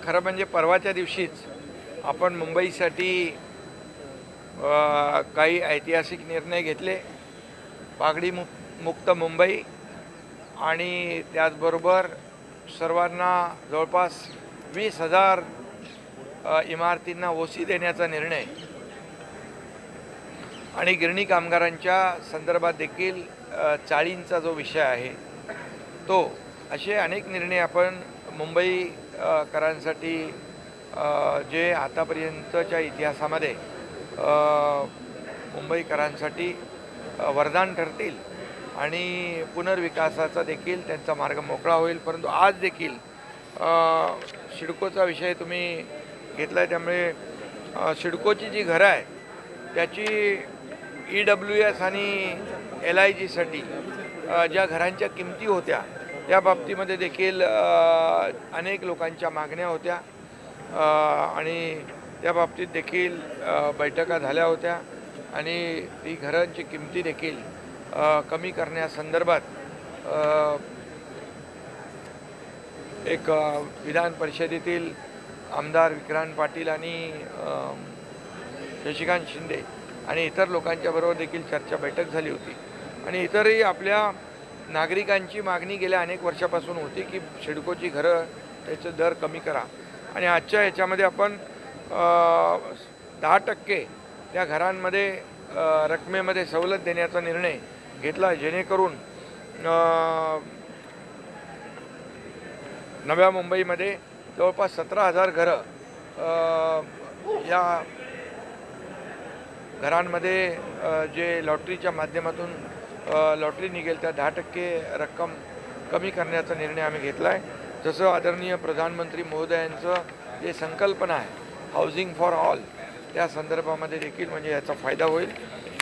खरं म्हणजे परवाच्या दिवशीच आपण मुंबईसाठी काही ऐतिहासिक निर्णय घेतले. पागडी मुक्त मुंबई आणि त्याचबरोबर सर्वांना जवळपास 20,000 इमारतींना ओसी देण्याचा निर्णय आणि गिरणी कामगारांच्या संदर्भात देखील चाळींचा जो विषय आहे तो, असे अनेक निर्णय आपण मुंबईकरांसाठी जे आतापर्यंतच्या इतिहासामध्ये मुंबईकरांसाठी वरदान ठरतील आणि पुनर्विकासाचा देखील त्यांचा मार्ग मोकळा होईल. परंतु आज देखील सिडकोचा विषय तुम्ही घेतला आहे, त्यामुळे सिडकोची जी घरं आहेत त्याची EWS आणि LIGसाठी ज्या घरांच्या किमती होत्या त्या बाबतीमध्ये देखील अनेक लोकांच्या मागण्या होत्या आणि त्या बाबतीत देखील बैठका झाल्या होत्या आणि ती घरांची किमती देखील कमी करण्यासंदर्भात एक विधान परिषदेतील आमदार विक्रांत पाटील आणि शशिकांत शिंदे आणि इतर लोकांच्या बरोबर देखील चर्चा बैठक झाली होती. आणि इतरही आपल्या नागरिकांची मागणी गेल्या अनेक वर्षापासून होती की सिडकोची घरं त्याचे दर कमी करा. आणि आजच्या ह्याच्यामध्ये आपण 10% त्या घरांमध्ये रकमेमध्ये सवलत देण्याचा निर्णय घेतला, जेणेकरून नव्या मुंबईमध्ये जवळपास 17,000 घरं या घरांमध्ये जे लॉटरीच्या माध्यमातून लॉटरी निघेल त्या 10% रक्कम कमी करण्याचा निर्णय आम्ही घेतला आहे. जसं आदरणीय प्रधानमंत्री महोदयांचं जे संकल्पना आहे हाऊसिंग फॉर ऑल, त्या संदर्भामध्ये देखील म्हणजे याचा फायदा होईल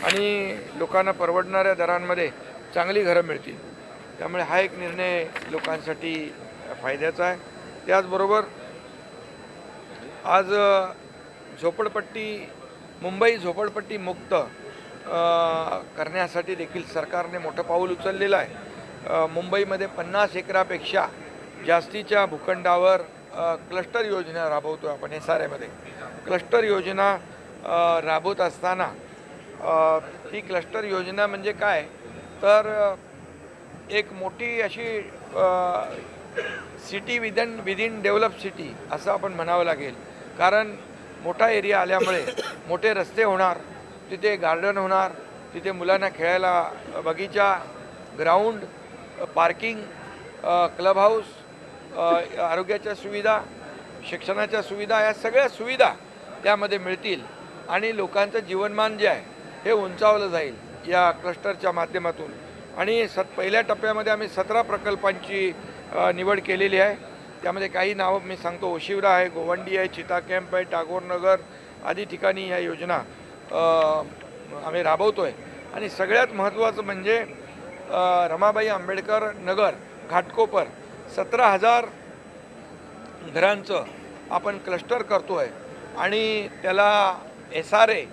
आणि लोकांना परवडणाऱ्या दरांमध्ये चांगली घरं मिळतील. त्यामुळे हा एक निर्णय लोकांसाठी फायद्याचा आहे. त्याचबरोबर आज मुंबई झोपडपट्टी मुक्त करण्यासाठी देखील सरकारने मोठं पाऊल उचललेलं आहे. मुंबईमध्ये 50 एकरापेक्षा जास्तीच्या भूखंडावर क्लस्टर योजना राबवतो आपण. SRAमध्ये क्लस्टर योजना राबवत असताना ही क्लस्टर योजना म्हणजे काय, तर एक मोठी अशी सिटी विदिन डेव्हलप सिटी असं आपण म्हणावं लागेल. कारण मोठा एरिया आल्यामुळे मोठे रस्ते होणार, तिथे गार्डन होणार, तिथे मुलांना खेळायला बगीचा, ग्राउंड, पार्किंग, क्लब हाऊस, आरोग्याच्या सुविधा, शिक्षणाच्या सुविधा, या सगळ्या सुविधा त्यामध्ये मिळतील आणि लोकांचं जीवनमान जे आहे हे उंचावलं जाईल या क्लस्टरच्या माध्यमातून. आणि पहिल्या टप्प्यामध्ये आम्ही 17 प्रकल्पांची निवड केलेली आहे. त्यामध्ये काही नावं मी सांगतो. ओशिवरा आहे, गोवंडी आहे, चिता कॅम्प आहे, टागोर नगर आदी ठिकाणी ह्या योजना आम्ही राबवतो आहे. आणि सगळ्यात महत्त्वाचं म्हणजे रमाबाई आंबेडकर नगर घाटकोपर 17,000 घरांचं आपण क्लस्टर करतो आहे आणि त्याला SRA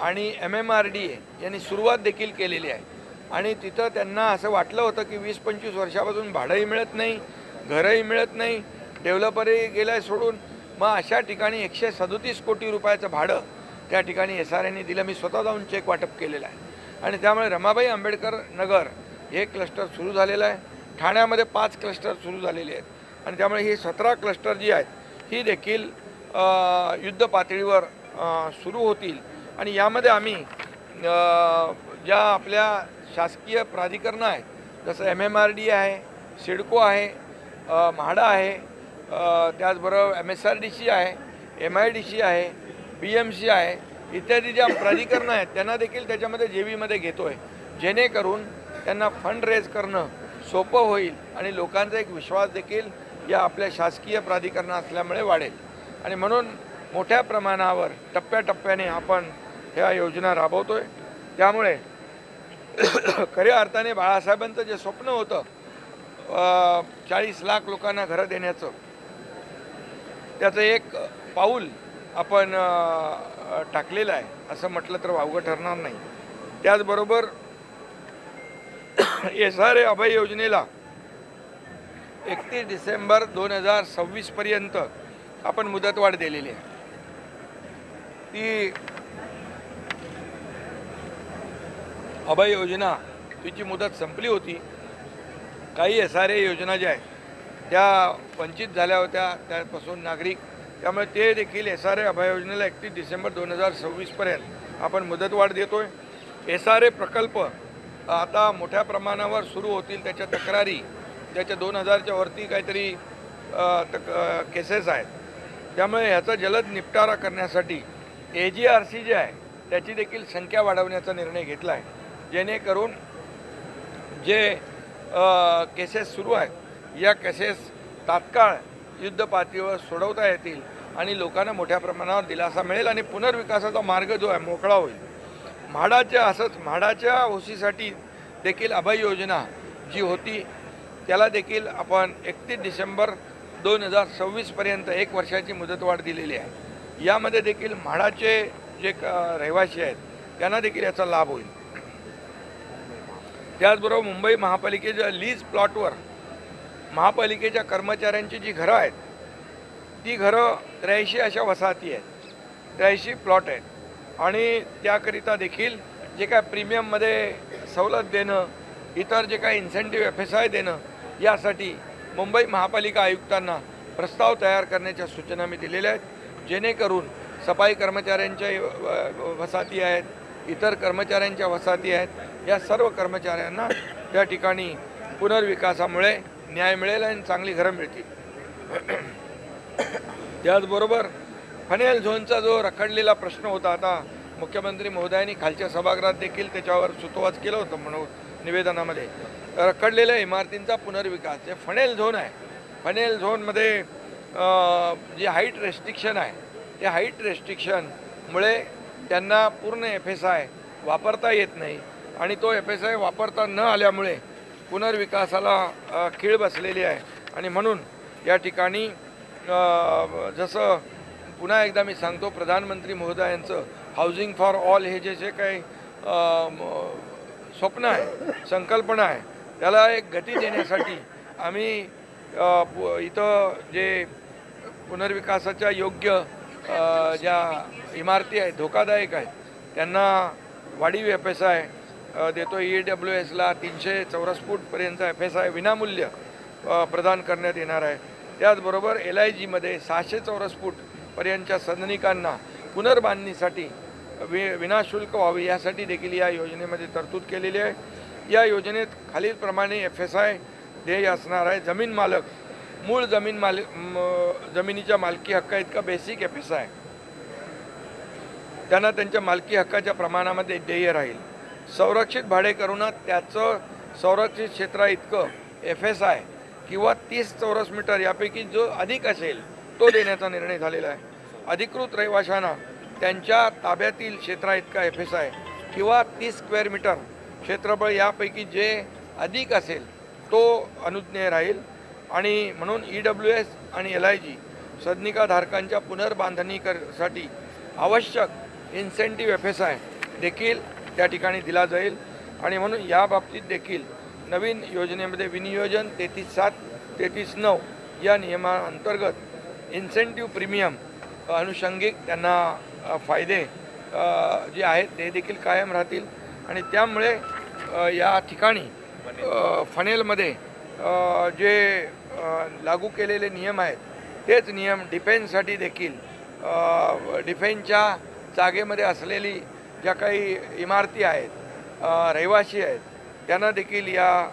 आणि MMRDA यांनी सुरुवात देखील केलेली आहे. आणि तिथं त्यांना असं वाटलं होतं की 20-25 वर्षापासून भाडंही मिळत नाही, घरंही मिळत नाही, डेव्हलपरही गेलाय सोडून. मग अशा ठिकाणी 137 कोटी रुपयाचं भाडं त्या ठिकाणी SRAने दिलं. मी स्वतः जाऊन चेक वाटप केलेलं आहे. आणि त्यामुळे रमाबाई आंबेडकर नगर हे क्लस्टर सुरू झालेलं आहे. ठाण्यामध्ये 5 क्लस्टर सुरू झालेले आहेत आणि त्यामुळे ही 17 क्लस्टर जी आहेत ही देखील युद्ध पातळीवर सुरू होतील. आणि यामध्ये आम्ही ज्या आपल्या शासकीय प्राधिकरणं आहेत जसं MMRDA आहे, सिडको आहे, म्हाडा आहे, त्याचबरोबर MSRDC आहे, MIDC आहे, BMC आहे, इत्यादी ज्या प्राधिकरणं आहेत त्यांना देखील त्याच्यामध्ये JVमध्ये घेतो आहे, जेणेकरून त्यांना फंड रेज करणं सोपं होईल आणि लोकांचा एक विश्वास देखील या आपल्या शासकीय प्राधिकरणं असल्यामुळे वाढेल. आणि म्हणून मोठ्या प्रमाणावर टप्प्याटप्प्याने आपण ह्या योजना राबवतो आहे. त्यामुळे खऱ्या अर्थाने बाळासाहेबांचं जे स्वप्न होतं 40 लाख लोकांना घरं देण्याचं, त्याचं एक पाऊल आपण टाकलेलं आहे असं म्हटलं तर वावगं ठरणार नाही. त्याचबरोबर SRA अभय योजनेला 31 डिसेंबर 2026 पर्यंत आपण मुदतवाढ दिलेली आहे. ती अभय योजना तिची मुदत संपली होती. काही SRA योजना ज्या आहेत त्या वंचित झाल्या होत्या त्यापासून नागरिक, त्यामुळे ते देखील SRA अभय योजनेला 31 डिसेंबर 2026पर्यंत आपण मुदतवाढ देतो आहे. SRA प्रकल्प आता मोठ्या प्रमाणावर सुरू होतील. त्याच्या तक्रारी त्याच्या 2000च्या वरती काहीतरी केसेस आहेत. त्यामुळे ह्याचा जलद निपटारा करण्यासाठी AGRC जे आहे त्याची देखील संख्या वाढवण्याचा निर्णय घेतला आहे, जेणेकरून जे केसेस सुरू आहेत या केसेस तात्काळ युद्ध पातळीवर सोडवता येतील आणि लोकांना मोठ्या प्रमाणावर दिलासा मिळेल आणि पुनर्विकासाचा मार्ग जो आहे मोकळा होईल. म्हाडाच्या ओसीसाठी देखील अभय योजना जी होती त्याला देखील आपण 31 डिसेंबर 2026पर्यंत 1 वर्षाची मुदतवाढ दिलेली आहे. यामध्ये देखील म्हाडाचे जे रहिवासी आहेत त्यांना देखील याचा लाभ होईल. त्याचबरोबर मुंबई महापालिकेच्या लीज प्लॉटवर महापालिकेच्या कर्मचाऱ्यांची जी घरं आहेत ती घरं 83 अशा वसाहती आहेत, 83 प्लॉट आहेत आणि त्याकरिता देखील जे काय प्रीमियममध्ये सवलत देणं, इतर जे काय इन्सेंटिव्ह FSI देणं, यासाठी मुंबई महापालिका आयुक्तांना प्रस्ताव तयार करण्याच्या सूचना मी दिलेल्या आहेत, जेणेकरून सफाई कर्मचाऱ्यांच्या वसाहती आहेत, इतर कर्मचाऱ्यांच्या वसाहती आहेत, या सर्व कर्मचाऱ्यांना त्या ठिकाणी पुनर्विकासामुळे न्याय मिळेल आणि चांगली घरं मिळतील. त्याचबरोबर फनेल झोनचा जो रखडलेला प्रश्न होता, आता मुख्यमंत्री महोदयांनी खालच्या सभागृहात देखील त्याच्यावर सुतोवाच केलं होतं म्हणून निवेदनामध्ये. रखडलेल्या इमारतींचा पुनर्विकास जे फनेल झोन आहे, फनेल झोनमध्ये जे हाईट रेस्ट्रिक्शन आहे त्या हाईट रेस्ट्रिक्शनमुळे त्यांना पूर्ण FSI वापरता येत नाही आणि तो FSI वापरता न आल्यामुळे पुनर्विकासाला खीळ बसलेली आहे. आणि म्हणून या ठिकाणी जसं पुन्हा एकदा मी सांगतो, प्रधानमंत्री महोदयांचं हाऊसिंग फॉर ऑल हे जे काही स्वप्न आहे, संकल्पना आहे, त्याला एक गती देण्यासाठी आम्ही इथं जे पुनर्विकासाच्या योग्य ज्या इमारती आहेत, धोकादायक आहेत, त्यांना वाढीव FSI देतो. EWSला 300 चौरस फूटपर्यंतचा FSI विनामूल्य प्रदान करण्यात येणार आहे. त्याचबरोबर LIGमध्ये 600 चौरस फूटपर्यंतच्या सदनिकांना पुनर्बांधणीसाठी विनाशुल्क व्हावी यासाठी देखील या योजनेमध्ये तरतूद केलेली आहे. या योजनेत खालीलप्रमाणे FSI ध्येय असणार आहे. जमीन मालक मूळ जमिनीच्या मालकी हक्का इतका बेसिक FSI त्यांना त्यांच्या मालकी हक्काच्या प्रमाणामध्ये ध्येय राहील. संरक्षित भाडेकरूंना त्याचं संरक्षित क्षेत्रा इतकं FSI किंवा 30 चौरस मीटर यापैकी जो अधिक असेल तो देण्याचा निर्णय झालेला आहे. अधिकृत रहिवाशांना त्यांच्या ताब्यातील क्षेत्रा इतका FSI किंवा 30 स्क्वेअर मीटर क्षेत्रफळ यापैकी जे अधिक असेल तो अनुज्ञेय राहील. आणि म्हणून EWS आणि LIG सदनिकाधारकांच्या पुनर्बांधणीसाठी आवश्यक इन्सेंटिव्ह FSI देखील त्या ठिकाणी दिला जाईल. आणि म्हणून या बाबतीत देखील नवीन योजनेमध्ये विनियोजन 33/7 33/9 या नियमांतर्गत इन्सेंटिव्ह प्रीमियम अनुषंगिक त्यांना फायदे जे आहेत ते देखील कायम राहतील. आणि त्यामुळे या ठिकाणी फनेलमध्ये जे लागू केलेले नियम आहेत तेच नियम डिफेन्ससाठी देखील डिफेन्सच्या जागेमध्ये असलेली ज्या काही इमारती आहेत, रहिवासी आहेत, त्यांना देखील या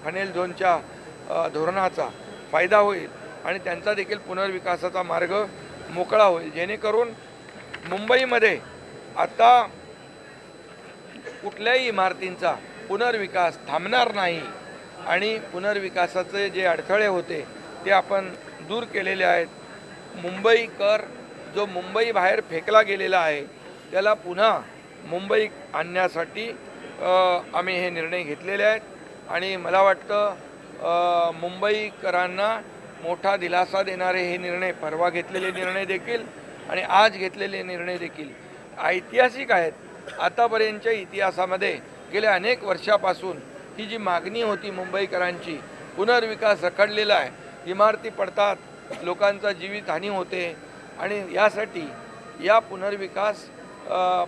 फनेल झोनच्या धोरणाचा फायदा होईल आणि त्यांचा देखील पुनर्विकासाचा मार्ग मोकळा होईल, जेणेकरून मुंबईमध्ये आता कुठल्याही इमारतींचा पुनर्विकास थांबणार नाही आणि पुनर्विकासाचे जे अडथळे होते ते आपण दूर केलेले आहेत. मुंबईकर जो मुंबई बाहेर फेकला गेलेला आहे त्याला पुन्हा मुंबई आणण्यासाठी आम्ही हे निर्णय घेतलेले आहेत. आणि मला वाटतं मुंबईकरांना मोठा दिलासा देणारे हे निर्णय, परवा घेतलेले निर्णय देखील आणि आज घेतलेले निर्णय देखील ऐतिहासिक आहेत. आतापर्यंतच्या इतिहासामध्ये गेल्या अनेक वर्षापासून ही जी मागणी होती मुंबईकरांची, पुनर्विकास रखडलेला आहे, इमारती पडतात, लोकांचा जीवितहानी होते आणि यासाठी या पुनर्विकास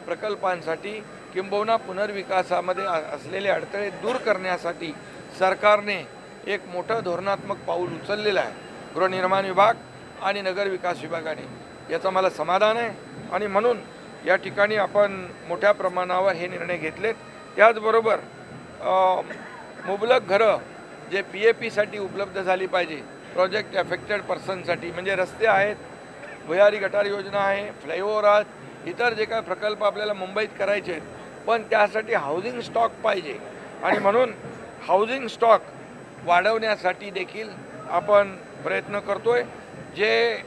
प्रकल्पांसाठी किंबहुना पुनर्विकासामध्ये असलेले अडथळे दूर करण्यासाठी सरकारने एक मोठं धोरणात्मक पाऊल उचललेलं आहे गृहनिर्माण विभाग आणि नगरविकास विभागाने. याचं मला समाधान आहे आणि म्हणून या ठिकाणी आपण मोठ्या प्रमाणावर हे निर्णय घेतलेत. त्याचबरोबर मुबलक घरं जे PAPसाठी उपलब्ध झाली पाहिजे, प्रोजेक्ट अफेक्टेड पर्सनसाठी, म्हणजे रस्ते आहेत, भुयारी गटार योजना आहे, फ्लायओव्हर आहेत, इतर जे काय प्रकल्प आपल्याला मुंबईत करायचे आहेत, पण त्यासाठी हाऊसिंग स्टॉक पाहिजे आणि म्हणून हाऊसिंग स्टॉक वाढवण्यासाठी देखील आपण प्रयत्न करतोय. जे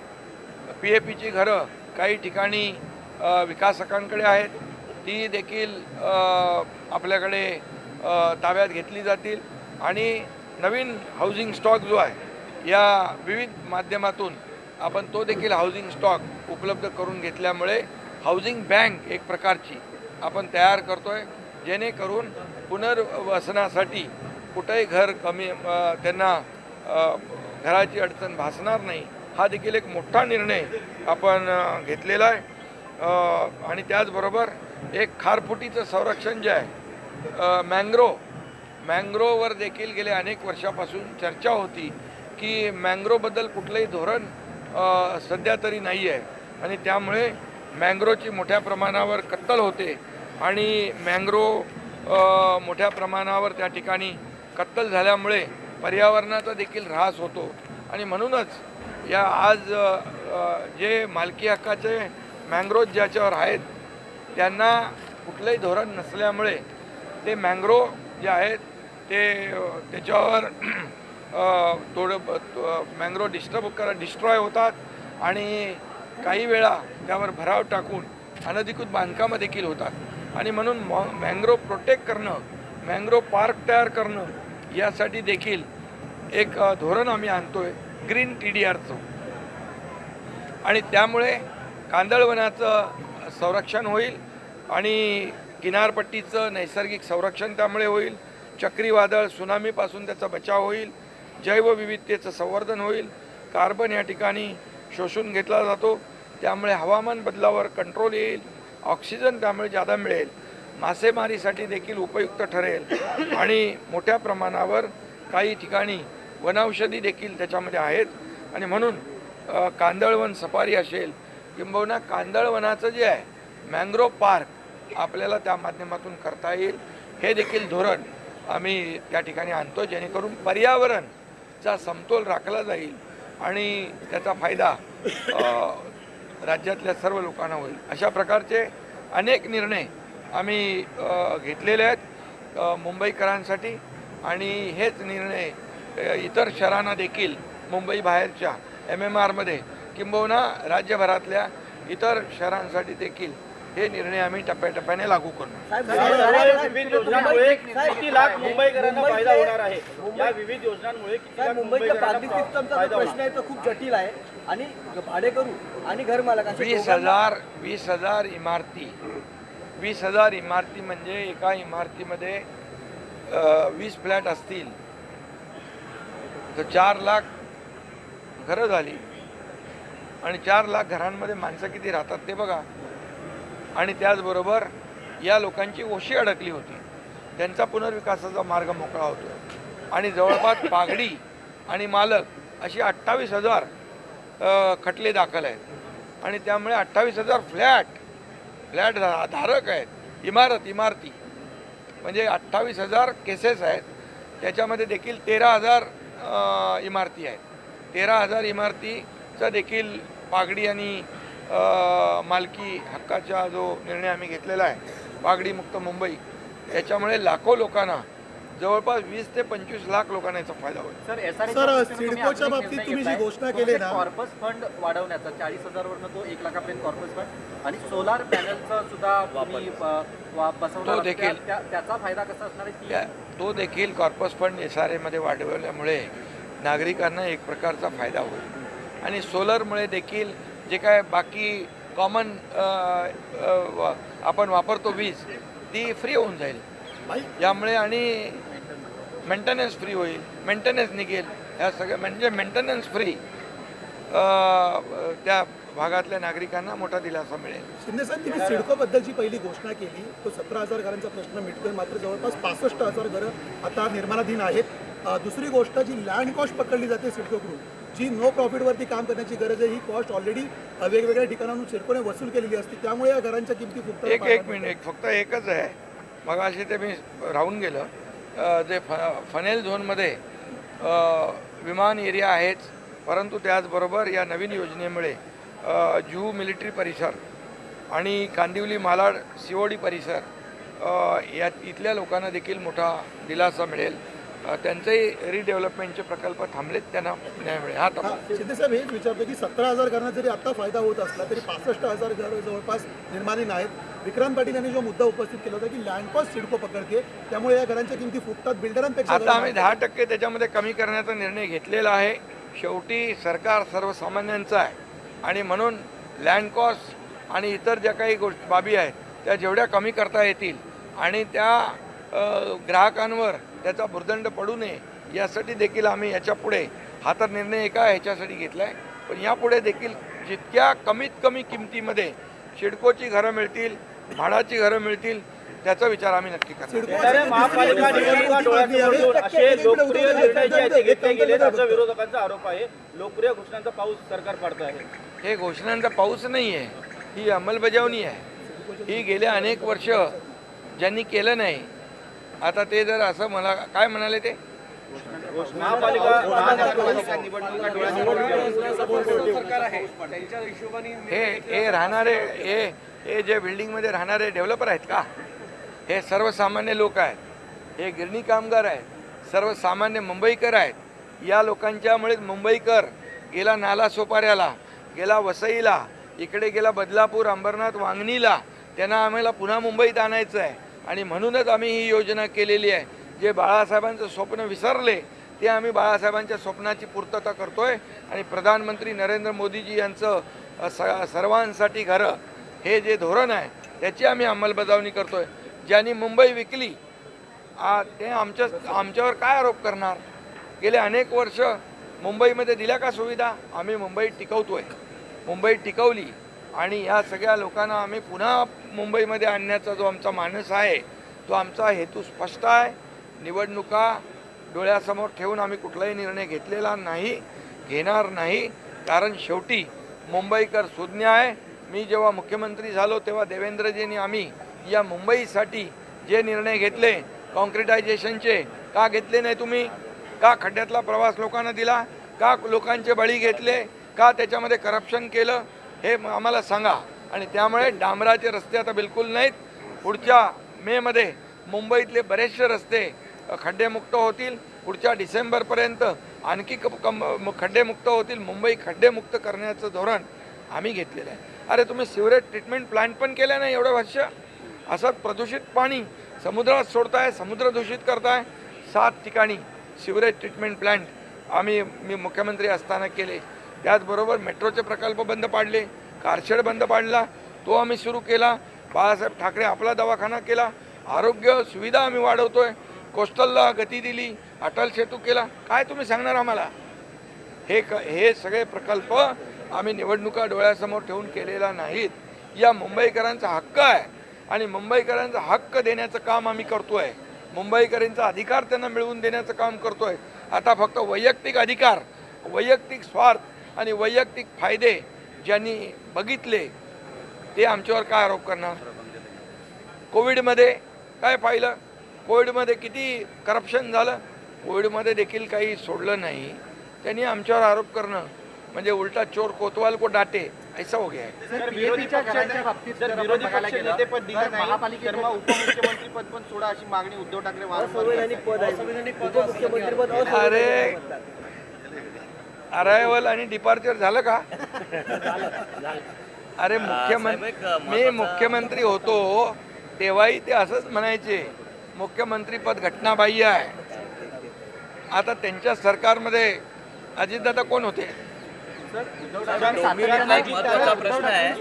PAPची घरं काही ठिकाणी विकासकांकडे आहेत ती देखील आपल्याकडे ताब्यात घेतली जातील आणि नवीन हाऊसिंग स्टॉक जो आहे या विविध माध्यमातून आपण तो देखील हाऊसिंग स्टॉक उपलब्ध करून घेतल्यामुळे हाऊसिंग बँक एक प्रकारची आपण तयार करतोय जेणेकरून पुनर्वसनासाठी कुठेही घर कमी त्यांना घराची अडचण भासणार नाही. हा देखील एक मोठा निर्णय आपण घेतलेला आहे. आणि त्याचबरोबर एक खारफुटीचं संरक्षण जे आहे मँग्रोवर देखील गेले अनेक वर्षापासून चर्चा होती की मँग्रोबद्दल कुठलंही धोरण सध्या तरी नाही आहे आणि त्यामुळे मँग्रोची मोठ्या प्रमाणावर कत्तल होते आणि मोठ्या प्रमाणावर त्या ठिकाणी कत्तल झाल्यामुळे पर्यावरणाचा देखील ऱ्हास होतो आणि म्हणूनच या आज जे मालकी हक्काचे मँग्रोव ज्याच्यावर आहेत त्यांना कुठलंही धोरण नसल्यामुळे ते मँग्रोव जे आहेत त्याच्यावर मँग्रोव डिस्ट्रॉय होतात आणि काही वेळा त्यावर भराव टाकून अनधिकृत बांधकामं देखील होतात आणि म्हणून मँग्रोव प्रोटेक्ट करणं, मँग्रोव पार्क तयार करणं यासाठी देखील एक धोरण आम्ही आणतोय ग्रीन TDRचं आणि त्यामुळे कांदळवनाचं संरक्षण होईल आणि किनारपट्टीचं नैसर्गिक संरक्षण त्यामुळे होईल, चक्रीवादळ सुनामीपासून त्याचा बचाव होईल, जैवविविधतेचं संवर्धन होईल, कार्बन या ठिकाणी शोषून घेतला जातो त्यामुळे हवामान बदलावर कंट्रोल येईल, ऑक्सिजन त्यामुळे जादा मिळेल, मासेमारीसाठी देखील उपयुक्त ठरेल आणि मोठ्या प्रमाणावर काही ठिकाणी वनौषधी देखील त्याच्यामध्ये आहेत आणि म्हणून कांदळवन सफारी असेल किंबहुना कांदळवनाचं जे आहे मँग्रोव पार्क आपल्याला त्या माध्यमातून करता येईल. हे देखील धोरण आम्ही त्या ठिकाणी आणतो जेणेकरून पर्यावरणचा समतोल राखला जाईल आणि त्याचा फायदा राज्यातल्या सर्व लोकांना होईल. अशा प्रकारचे अनेक निर्णय आम्ही घेतलेले आहेत मुंबईकरांसाठी आणि हेच निर्णय इतर शहरांना देखील मुंबई बाहेरच्या MMRमध्ये किंबहुना राज्यभरातल्या इतर शहरांसाठी देखील हे निर्णय आम्ही टप्प्याटप्प्याने लागू करणार. विविध योजनांमुळे किती लाख मुंबईकरांना फायदा होणार आहे? या विविध योजनांमुळे मुंबईचा पार्किंग सिस्टमचा प्रश्न आहे तो खूप जटिल आहे आणि भाडेकरू आणि घरमालकांचे 20,000 इमारती 20,000 इमारती म्हणजे एका इमारतीमध्ये 20 फ्लॅट असतील तर 4 लाख घरं झाली आणि 4 लाख घरांमध्ये माणसं किती राहतात ते बघा. आणि त्याचबरोबर या लोकांची ओशी अडकली होती, त्यांचा पुनर्विकासाचा मार्ग मोकळा होतो आणि जवळपास पागडी आणि मालक अशी 28,000 खटले दाखल आहेत आणि त्यामुळे 28,000 फ्लॅट धारक आहेत. इमारती म्हणजे 28,000 केसेस आहेत. त्याच्यामध्ये देखील 13,000 इमारती आहेत. 13,000 इमारतीचा देखील पागडी आणि मालकी हक्काचा जो निर्णय आम्ही घेतलेला आहे पागडी मुक्त मुंबई, याच्यामुळे लाखो लोकांना जवळपास 20 ते 25 लाख लोकांना याचा फायदा होईल. सर सिडकोच्या बाबतीत तुम्ही जी घोषणा केली ना, कॉर्पस फंड वाढवण्याचा 40,000 वरून तो 1 लाखापर्यंत कॉर्पस फंड आणि सोलार पॅनलचा सुद्धा तुम्ही बसवणार देखील त्याचा फायदा कसा असणार आहे? तो देखील कॉर्पस फंड SRA मध्ये वाढवल्यामुळे नागरिकांना एक प्रकारचा फायदा होईल आणि सोलरमुळे देखील जे काय बाकी कॉमन आपण वापरतो वीज ती फ्री होऊन जाईल यामुळे आणि मेंटेनन्स फ्री होईल, मेंटेनन्स निघेल. ह्या सगळ्या म्हणजे मेंटेनन्स फ्री त्या भागातल्या नागरिकांना मोठा दिलासा मिळेल. शिंदे साहेब, तुम्ही सिडको बद्दलची पहिली घोषणा केली, तो 17,000 घरांचा प्रश्न मिटतोय, मात्र जवळपास 65,000 घरं आता निर्माणाधीन आहेत. दुसरी गोष्ट, जी लँड कॉस्ट पकडली जाते सिडकोकडून, जी नो प्रॉफिटवरती काम करण्याची गरज आहे, ही कॉस्ट ऑलरेडी वेगवेगळ्या ठिकाणाहून सिडकोने वसूल केलेली असते, त्यामुळे या घरांच्या किमती खूप एक मिनिट, फक्त एकच आहे. मग अशी ते मी राहून गेलं. जे फनेल झोनमध्ये विमान एरिया आहेच, परंतु त्याचबरोबर या नवीन योजनेमुळे जुहू मिलिटरी परिसर आणि कांदिवली मालाड सीओडी परिसर या इथल्या लोकांना देखील मोठा दिलासा मिळेल. त्यांचेही रिडेव्हलपमेंटचे प्रकल्प थांबलेत, त्यांना न्याय मिळेल. हा शिंदे साहेब, हेच विचारतो की 17,000 घरांना जरी आता फायदा होत असला तरी 65,000 घरं जवळपास निर्माणीन आहेत. विक्रांत पाटील यांनी जो मुद्दा उपस्थित केला होता की लँड कॉस्ट सिडको पकडते, त्यामुळे या घरांच्या किमती फुटतात बिल्डरांपेक्षा. आता आम्ही 10% त्याच्यामध्ये कमी करण्याचा निर्णय घेतलेला आहे. शेवटी सरकार सर्वसामान्यांचं आहे आणि म्हणून लँड कॉस्ट आणि इतर ज्या काही बाबी आहेत त्या जेवढ्या कमी करता येतील आणि त्या ग्राहकांवर त्याचा भुर्दंड पडू नये यासाठी देखील आम्ही याच्यापुढे, हा तर निर्णय एका ह्याच्यासाठी घेतला आहे, पण यापुढे देखील जितक्या कमीत कमी किमतीमध्ये सिडकोची घरं मिळतील, भाडाची घरं मिळतील, त्याचा विचार आम्ही नक्की करणार. महापालिका निवडणुका डोळ्यासमोर ठेवून असे लोकप्रिय निर्णय जे आहेत ते घेतले गेले, असा विरोधकांचा आरोप आहे. लोकप्रिय घोषणांचा पाऊस सरकार पाडत आहे. हे घोषणांचा पाऊस नाही आहे, ही अंमलबजावणी आहे. ही गेल्या अनेक वर्ष ज्यांनी केलं नाही, आता ते जर असं मला काय म्हणाले, ते महापालिका निवडणुका हे राहणारे हे जे बिल्डिंगमध्ये राहणारे डेव्हलपर आहेत का? हे सर्वसामान्य लोक आहेत, हे गिरणी कामगार आहेत, सर्वसामान्य मुंबईकर आहेत. या लोकांच्यामुळेच मुंबईकर गेला नालासोपाऱ्याला, गेला वसईला, इकडे गेला बदलापूर, अंबरनाथ, वांगणीला, त्यांना आम्हाला पुन्हा मुंबईत आणायचं आहे आणि म्हणूनच आम्ही ही योजना केलेली आहे. जे बाळासाहेबांचं स्वप्न विसरले ते आम्ही बाळासाहेबांच्या स्वप्नाची पूर्तता करतोय आणि प्रधानमंत्री नरेंद्र मोदीजी यांचं सर्वांसाठी घरं हे जे धोरण आहे त्याची आम्ही अंमलबजावणी करतोय. ज्यांनी मुंबई विकली ते आमच्यावर काय आरोप करणार? गेले अनेक वर्ष मुंबईमध्ये दिल्या का सुविधा? आम्ही मुंबई टिकवतोय, मुंबई टिकवली आणि या सगळ्या लोकांना आम्ही पुन्हा मुंबईमध्ये आणण्याचा जो आमचा मानस आहे तो आमचा हेतू स्पष्ट आहे. निवडणुका डोळ्यासमोर ठेवून आम्ही कुठलाही निर्णय घेतलेला नाही, घेणार नाही, कारण शेवटी मुंबईकर सुज्ञ आहे. मी जेव्हा मुख्यमंत्री झालो तेव्हा देवेंद्रजींनी आम्ही या मुंबईसाठी जे निर्णय घेतले कॉन्क्रिटायझेशनचे, का घेतले नाही तुम्ही? का खड्ड्यातला प्रवास लोकांना दिला? का लोकांचे बळी घेतले? का त्याच्यामध्ये करप्शन केलं? हे आम्हाला सांगा. आणि त्यामुळे डांबराचे रस्ते आता बिलकुल नाहीत. पुढच्या मेमध्ये मुंबईतले बरेचसे रस्ते खड्डेमुक्त होतील. पुढच्या डिसेंबरपर्यंत आणखी खड्डेमुक्त होतील. मुंबई खड्डेमुक्त करण्याचं धोरण आम्ही घेतलेलं आहे. अरे तुम्ही सिवरेज ट्रीटमेंट प्लांट पण केलं नाही एवढं वर्ष. असं प्रदूषित पाणी समुद्रात सोडताय, समुद्र दूषित करताय. 7 ठिकाणी सिवरेज ट्रीटमेंट प्लांट मी मुख्यमंत्री असताना केले. त्याचबरोबर मेट्रोचे प्रकल्प बंद पाडले, कारशेड बंद पाडला, तो आम्ही सुरू केला. बाळासाहेब ठाकरे आपला दवाखाना केला. आरोग्य सुविधा आम्ही वाढवतोय. कोस्टलला गती दिली, अटल सेतू केला. काय तुम्ही सांगणार आम्हाला? हे सगळे प्रकल्प आम्ही निवडणुका डोळ्यासमोर ठेवून केलेला नाहीत. या मुंबईकरांचा हक्क आहे आणि मुंबईकरांचा हक्क देण्याचं काम आम्ही करतोय. मुंबईकरांचा अधिकार त्यांना मिळवून देण्याचं काम करतोय. आता फक्त वैयक्तिक अधिकार, वैयक्तिक स्वार्थ आणि वैयक्तिक फायदे ज्यांनी बघितले ते आमच्यावर काय आरोप करणार? कोविडमध्ये काय पाहिलं? कोविडमध्ये किती करप्शन झालं? कोविडमध्ये देखील काही सोडलं नाही. त्यांनी आमच्यावर आरोप करणं म्हणजे उलटा चोर कोतवाल को डाटे ऐसा हो गया है. सर, विरोधीच्या घरांच्या बाबतीत जर आपण विरोधी बघायला पक्ष गेलं नेते पद दिलं तर नाही तर महापालिकेत मग उपमुख्यमंत्री पद पण सोडा अशी मागणी उद्धव ठाकरे वारंवार असंवैधानिक पद आहे, उपमुख्यमंत्री पद अरे असंवैधानिक म्हणतात. अरायवल आणि डिपार्चर झालं का? अरे मी मुख्यमंत्री होतो तेव्हाही ते असंच म्हणायचे मुख्यमंत्रीपद घटनाबाह्य आहे. आता त्यांच्या सरकारमध्ये अजितदादा कोण होते?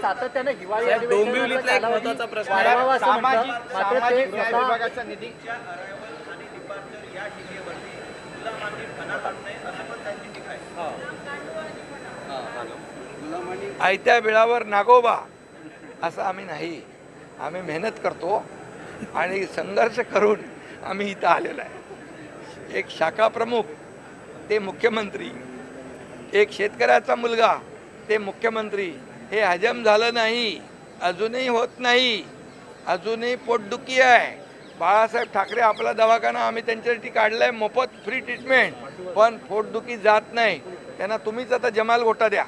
सातत्याने हिवाळी डोंबिवलीतला एक महत्त्वाचा प्रश्न आहे. वाढवावा असं म्हणतात. सामाजिक मात्र ते न्याय स्वतः विभागाचा निधी आयत्या बिळावर नागोबा असं आम्ही नाही. आम्ही मेहनत करतो आणि संघर्ष करून आम्ही इथं आलेलो आहे. एक शाखा प्रमुख ते मुख्यमंत्री, एक शेतकऱ्याचा मुलगा ते मुख्यमंत्री, हे हजम झालं नाही, अजूनही होत नाही, अजूनही पोटदुखी आहे. बाळासाहेब ठाकरे आपला दवाखाना आम्ही त्यांच्यासाठी काढला आहे, मोफत फ्री ट्रीटमेंट, पण पोटदुखी जात नाही. त्यांना तुम्हीच आता जमाल गोटा द्या.